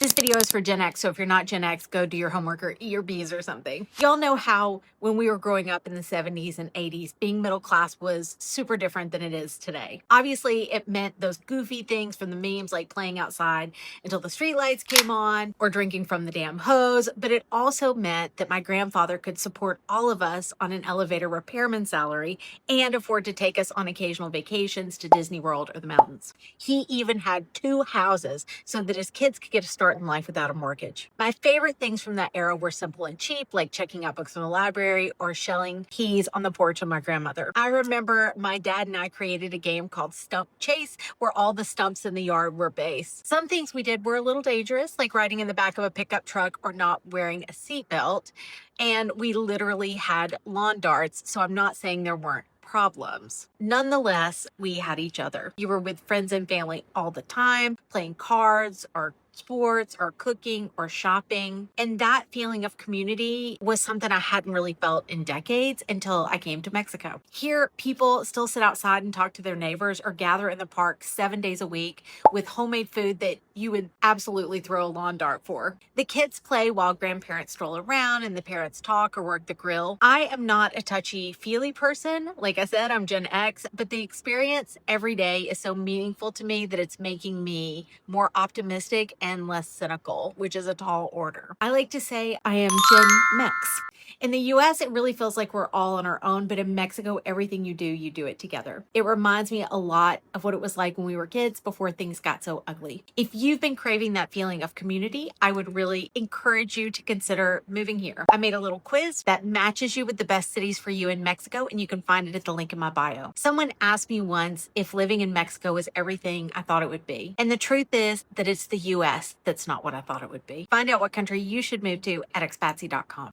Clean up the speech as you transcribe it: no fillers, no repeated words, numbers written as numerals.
This video is for Gen X, so if you're not Gen X, go do your homework or eat your bees or something. Y'all know how when we were growing up in the 70s and 80s, being middle class was super different than it is today. Obviously, it meant those goofy things from the memes like playing outside until the streetlights came on or drinking from the damn hose, but it also meant that my grandfather could support all of us on an elevator repairman salary and afford to take us on occasional vacations to Disney World or the mountains. He even had 2 houses so that his kids could get a start in life without a mortgage. My favorite things from that era were simple and cheap, like checking out books from the library or shelling keys on the porch of my grandmother. I remember my dad and I created a game called Stump Chase, where all the stumps in the yard were based. Some things we did were a little dangerous, like riding in the back of a pickup truck or not wearing a seatbelt. And we literally had lawn darts, so I'm not saying there weren't problems. Nonetheless, we had each other. You were with friends and family all the time, playing cards or sports or cooking or shopping. And that feeling of community was something I hadn't really felt in decades until I came to Mexico. Here, people still sit outside and talk to their neighbors or gather in the park 7 days a week with homemade food that you would absolutely throw a lawn dart for. The kids play while grandparents stroll around and the parents talk or work the grill. I am not a touchy-feely person. Like I said, I'm Gen X, but the experience every day is so meaningful to me that it's making me more optimistic and less cynical, which is a tall order. I like to say I am Gen Mex. In the US, it really feels like we're all on our own, but in Mexico, everything you do it together. It reminds me a lot of what it was like when we were kids before things got so ugly. If you've been craving that feeling of community, I would really encourage you to consider moving here. I made a little quiz that matches you with the best cities for you in Mexico, and you can find it at the link in my bio. Someone asked me once if living in Mexico is everything I thought it would be. And the truth is that it's the US that's not what I thought it would be. Find out what country you should move to at expatsy.com.